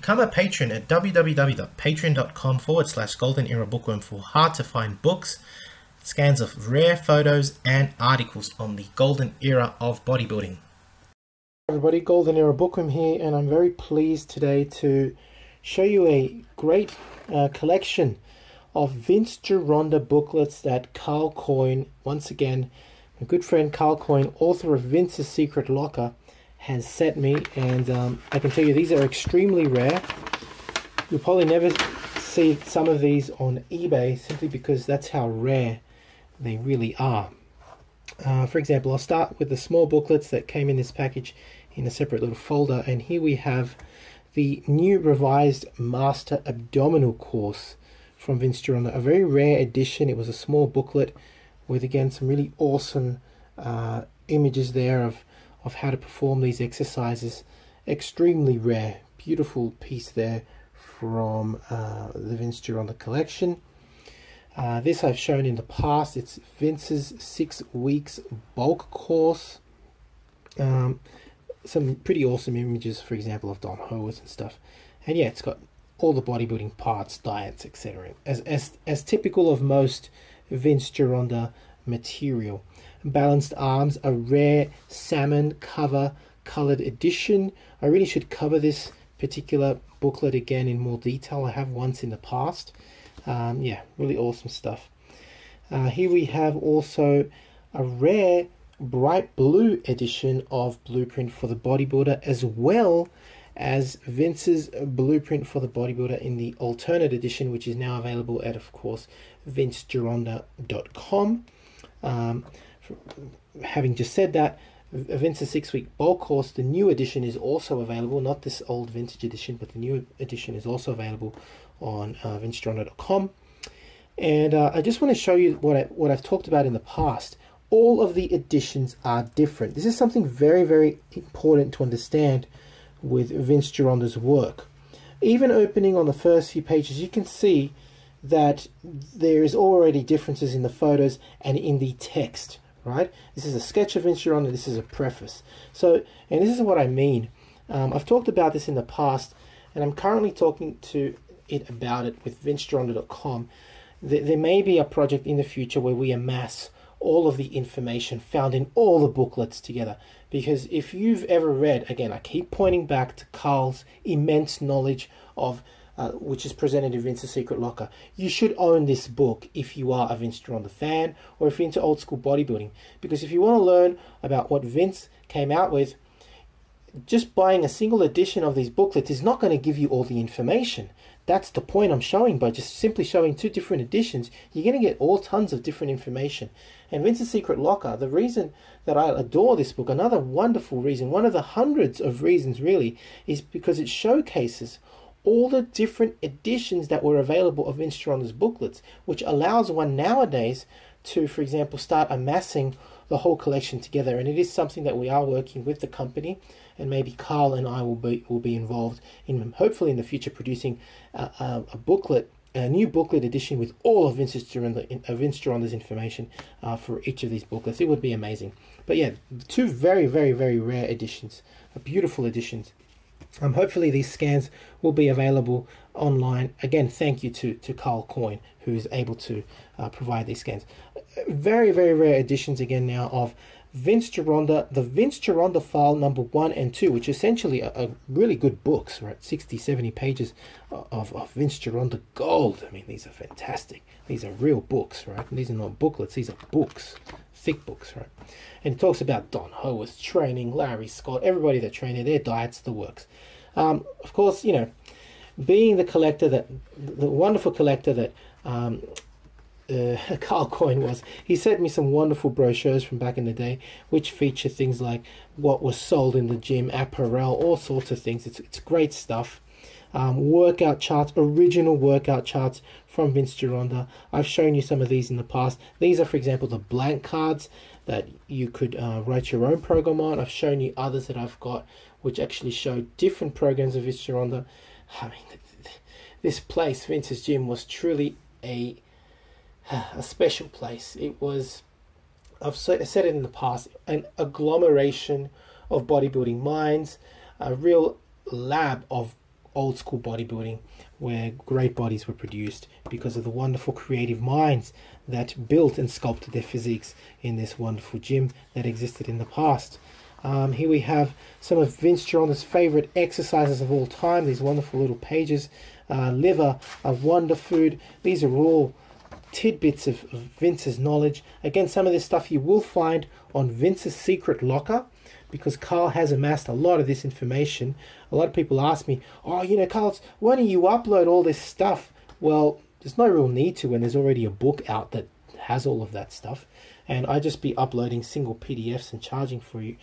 Become a patron at www.patreon.com/Golden Era Bookworm for hard to find books, scans of rare photos and articles on the golden era of bodybuilding. Everybody, Golden Era Bookworm here, and I'm very pleased today to show you a great collection of Vince Gironda booklets that Karl Coyne, once again, my good friend Karl Coyne, author of Vince's Secret Locker, has sent me, and I can tell you these are extremely rare. You'll probably never see some of these on eBay simply because that's how rare they really are. For example, I'll start with the small booklets that came in this package in a separate little folder, and here we have the new revised Master Abdominal course from Vince Gironda, a very rare edition. It was a small booklet with, again, some really awesome images there of how to perform these exercises. Extremely rare, beautiful piece there from the Vince Gironda collection. This I've shown in the past. It's Vince's 6 weeks bulk course. Some pretty awesome images, for example, of Don Howarth and stuff. And yeah, it's got all the bodybuilding parts, diets, etc. As typical of most Vince Gironda material. Balanced Arms, a rare salmon cover colored edition. I really should cover this particular booklet again in more detail. I have once in the past. Yeah, really awesome stuff. Here we have also a rare bright blue edition of Blueprint for the Bodybuilder, as well as Vince's Blueprint for the Bodybuilder in the alternate edition, which is now available at, of course, vincegironda.com. Having just said that, Vince's 6-week bulk course, the new edition, is also available. Not this old vintage edition, but the new edition is also available on vincegironda.com. And I just want to show you what I've talked about in the past. All of the editions are different. This is something very, very important to understand with Vince Gironda's work. Even opening on the first few pages, you can see that there is already differences in the photos and in the text, right? This is a sketch of Vince Gironda, this is a preface. So, and this is what I mean. I've talked about this in the past, and I'm currently talking to it about it with vincegironda.com. There may be a project in the future where we amass all of the information found in all the booklets together, because if you've ever read, again, I keep pointing back to Karl's immense knowledge of which is presented in Vince's Secret Locker. You should own this book if you are a Vince Gironda fan, or if you're into old school bodybuilding, because if you want to learn about what Vince came out with, just buying a single edition of these booklets is not going to give you all the information. That's the point I'm showing. By just simply showing 2 different editions, you're going to get all tons of different information. And Vince's Secret Locker, the reason that I adore this book, another wonderful reason, one of the hundreds of reasons really, is because it showcases all the different editions that were available of Vince Gironda's booklets, which allows one nowadays to, for example, start amassing the whole collection together. And it is something that we are working with the company, and maybe Karl and I will be involved in, hopefully in the future, producing a booklet, a new booklet edition with all of Vince Gironda's information for each of these booklets. It would be amazing. But yeah, 2 very, very, very rare editions, beautiful editions. Hopefully these scans will be available online. Again, thank you to Karl Coyne, who is able to provide these scans. Very, very rare editions again now of Vince Gironda, the Vince Gironda file number 1 and 2, which essentially are really good books, right? 60, 70 pages of Vince Gironda gold. I mean, these are fantastic. These are real books, right? And these are not booklets, these are books, thick books, right? And it talks about Don Howarth's training, Larry Scott, everybody that trained, their diets, the works. Of course, you know, being the collector the wonderful collector that Karl Coyne was, he sent me some wonderful brochures from back in the day, which feature things like what was sold in the gym, apparel, all sorts of things. It's great stuff. Workout charts, original workout charts from Vince Gironda. I've shown you some of these in the past. These are, for example, the blank cards that you could write your own program on. I've shown you others that I've got which actually show different programs of Vince Gironda. I mean, this place, Vince's Gym, was truly a special place. It was, I've said it in the past, an agglomeration of bodybuilding minds, a real lab of old school bodybuilding, where great bodies were produced because of the wonderful creative minds that built and sculpted their physiques in this wonderful gym that existed in the past. Here we have some of Vince Gironda's favorite exercises of all time, these wonderful little pages. Liver, a wonder food. These are all tidbits of Vince's knowledge. Again, some of this stuff you will find on Vince's secret locker, because Karl has amassed a lot of this information. A lot of people ask me, oh, you know, Karl, why don't you upload all this stuff? Well, there's no real need to when there's already a book out that has all of that stuff. And I just be uploading single PDFs and charging for you,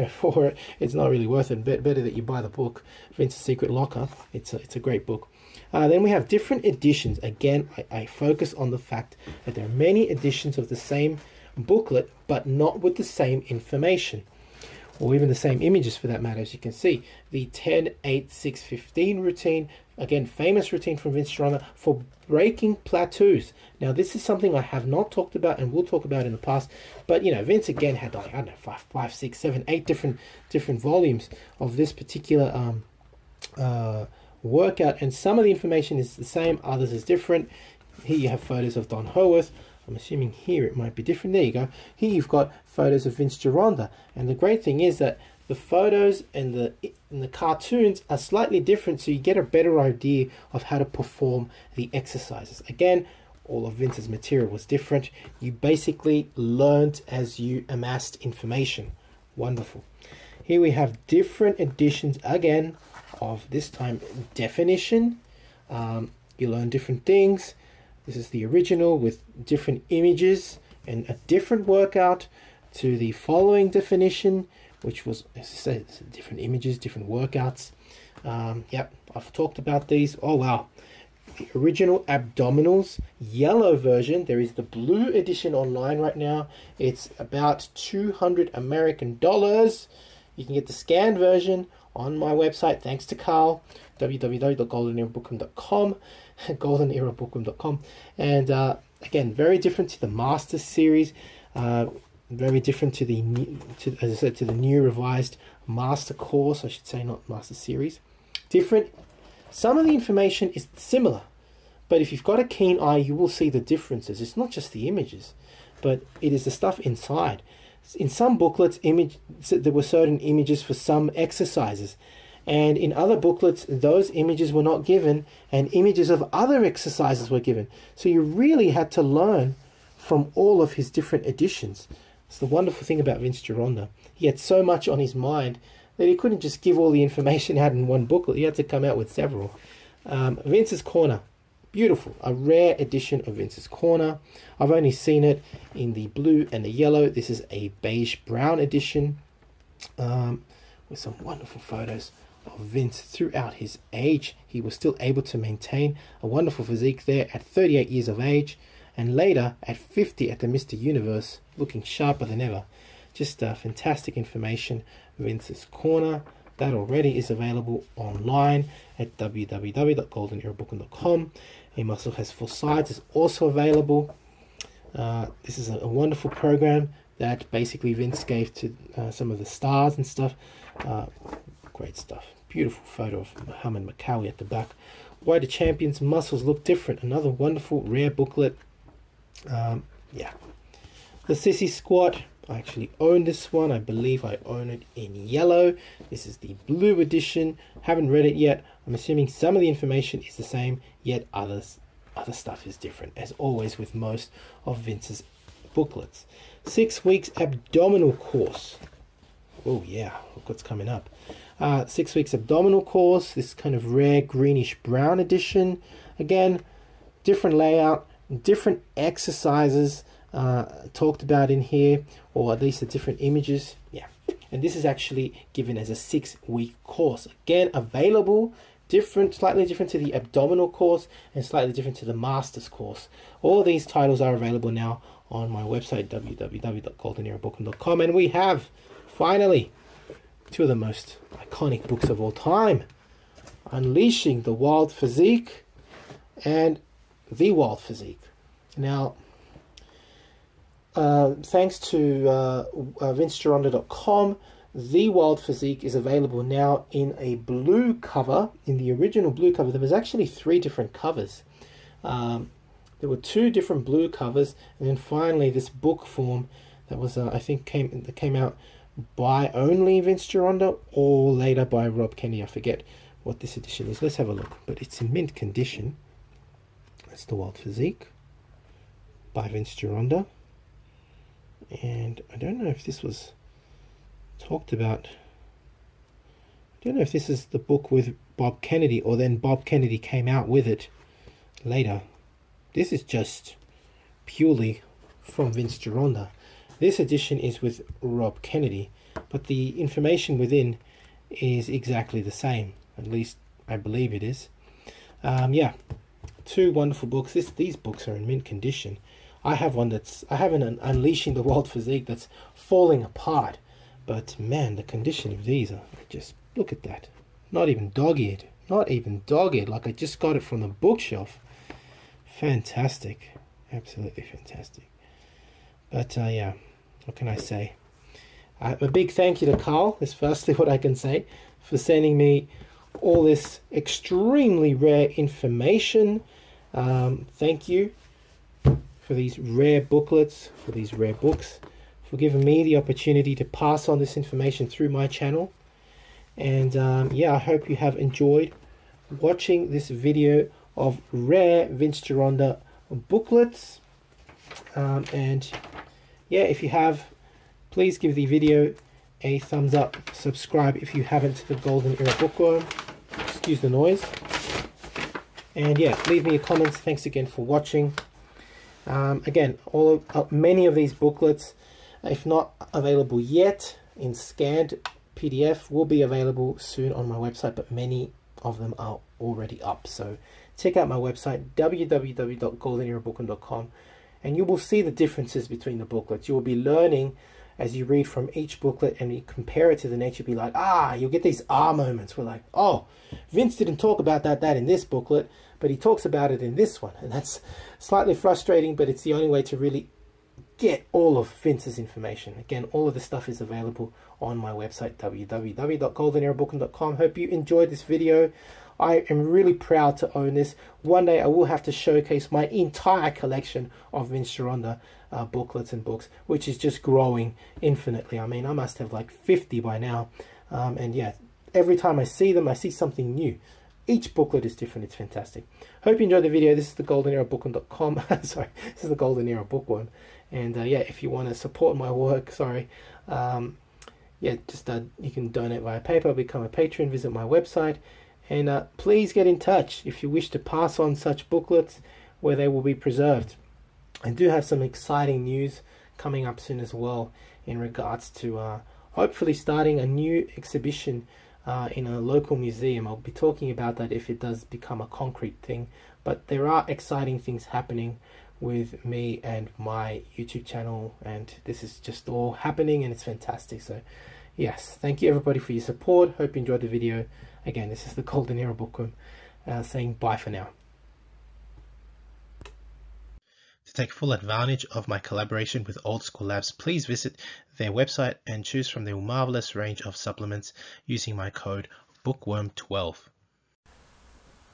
for it. It's not really worth it. Better that you buy the book, Vince's Secret Locker. It's a great book. Then we have different editions. Again, I focus on the fact that there are many editions of the same booklet, but not with the same information, or even the same images for that matter. As you can see, the 10-8-6-15 routine, again, famous routine from Vince Gironda for breaking plateaus. Now, this is something I have not talked about and will talk about in the past, but you know, Vince again had like, I don't know, 5, 6, 7, 8 different volumes of this particular workout, and some of the information is the same, others is different. Here you have photos of Don Howarth. I'm assuming here it might be different. There you go. Here you've got photos of Vince Gironda, and the great thing is that the photos and the cartoons are slightly different, so you get a better idea of how to perform the exercises. Again, all of Vince's material was different. You basically learned as you amassed information. Wonderful. Here we have different editions again of this time definition. You learn different things. This is the original with different images and a different workout to the following definition, which was, as I said, different images, different workouts. Yep, I've talked about these. Oh, wow. The original abdominals, yellow version. There is the blue edition online right now. It's about $200 American. You can get the scanned version on my website, thanks to Karl, www.goldenerabookroom.com, goldenerabookroom.com. And again, very different to the Master series, very different to the as I said, to the new revised Master course, I should say, not Master series. Different. Some of the information is similar, but if you've got a keen eye, you will see the differences. It's not just the images, but it is the stuff inside. In some booklets, there were certain images for some exercises, and in other booklets, those images were not given, and images of other exercises were given. So you really had to learn from all of his different editions. It's the wonderful thing about Vince Gironda. He had so much on his mind that he couldn't just give all the information out in one booklet. He had to come out with several. Vince's Corner. Beautiful. A rare edition of Vince's Corner. I've only seen it in the blue and the yellow. This is a beige brown edition with some wonderful photos of Vince throughout his age. He was still able to maintain a wonderful physique there at 38 years of age, and later at 50 at the Mr. Universe, looking sharper than ever. Just fantastic information. Vince's Corner. That already is available online at www.goldenerabookroom.com. A Muscle Has Four Sides is also available. This is a wonderful program that basically Vince gave to some of the stars and stuff. Great stuff. Beautiful photo of Muhammad Makawi at the back. Why do champions' muscles look different? Another wonderful rare booklet. Yeah. The Sissy Squat. I actually own this one. I believe I own it in yellow. This is the blue edition. Haven't read it yet. I'm assuming some of the information is the same, yet other stuff is different, as always with most of Vince's booklets. 6 weeks abdominal course. Oh yeah, look what's coming up. 6 weeks abdominal course. This kind of rare greenish brown edition. Again, different layout, different exercises talked about in here, or at least the different images. Yeah, and this is actually given as a 6-week course. Again, available, slightly different to the abdominal course and slightly different to the Masters course. All these titles are available now on my website, www.goldenerabookroom.com, and we have finally two of the most iconic books of all time: Unleashing the Wild Physique and The Wild Physique. Now, thanks to VinceGironda.com, The Wild Physique is available now in a blue cover. In the original blue cover, there was actually 3 different covers. There were 2 different blue covers, and then finally this book form that was, I think, came out by only Vince Gironda or later by Rob Kennedy. I forget what this edition is. Let's have a look. But it's in mint condition. That's The Wild Physique by Vince Gironda. And I don't know if this was talked about. I don't know if this is the book with Bob Kennedy, or then Bob Kennedy came out with it later. This is just purely from Vince Gironda. This edition is with Rob Kennedy, but the information within is exactly the same. At least I believe it is. Yeah, 2 wonderful books. These books are in mint condition. I have one I have an Unleashing the Wild Physique that's falling apart. But man, the condition of these are just, look at that. Not even dog-eared. Not even dog-eared, like I just got it from the bookshelf. Fantastic. Absolutely fantastic. But yeah, what can I say? A big thank you to Karl, is firstly what I can say, for sending me all this extremely rare information. Thank you for these rare booklets, for these rare books, for giving me the opportunity to pass on this information through my channel. And yeah, I hope you have enjoyed watching this video of rare Vince Gironda booklets. And yeah, if you have, please give the video a thumbs up, subscribe if you haven't to the Golden Era Bookworm, excuse the noise, and yeah, leave me a comment. Thanks again for watching. Again, many of these booklets, if not available yet in scanned PDF, will be available soon on my website, but many of them are already up. So check out my website, www.goldenerabookworm.com, and you will see the differences between the booklets. You will be learning as you read from each booklet and you compare it to the next. You'll be like, you'll get these moments where like, oh, Vince didn't talk about that in this booklet, but he talks about it in this one. And that's slightly frustrating, but it's the only way to really get all of Vince's information. Again, all of the stuff is available on my website, www.goldenerabookworm.com. Hope you enjoyed this video. I am really proud to own this. One day I will have to showcase my entire collection of Vince Gironda booklets and books, which is just growing infinitely. I mean, I must have like 50 by now. And yeah, every time I see them, I see something new. Each booklet is different. It's fantastic. Hope you enjoyed the video. This is the goldenerabookworm.com. Sorry, this is the Golden Era Bookworm. And yeah, if you want to support my work, yeah, just you can donate via PayPal, become a patron, visit my website, and please get in touch if you wish to pass on such booklets where they will be preserved. I do have some exciting news coming up soon as well in regards to hopefully starting a new exhibition in a local museum. I'll be talking about that if it does become a concrete thing, but there are exciting things happening with me and my YouTube channel, and this is just all happening and it's fantastic. So yes, thank you everybody for your support. Hope you enjoyed the video. Again, this is the Golden Era Bookworm saying bye for now. To take full advantage of my collaboration with Old School Labs, please visit their website and choose from their marvelous range of supplements using my code BOOKWORM12.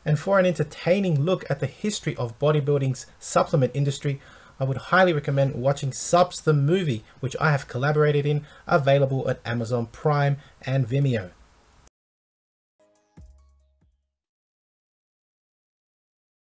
And for an entertaining look at the history of bodybuilding's supplement industry, I would highly recommend watching Subs the Movie, which I have collaborated in, available at Amazon Prime and Vimeo.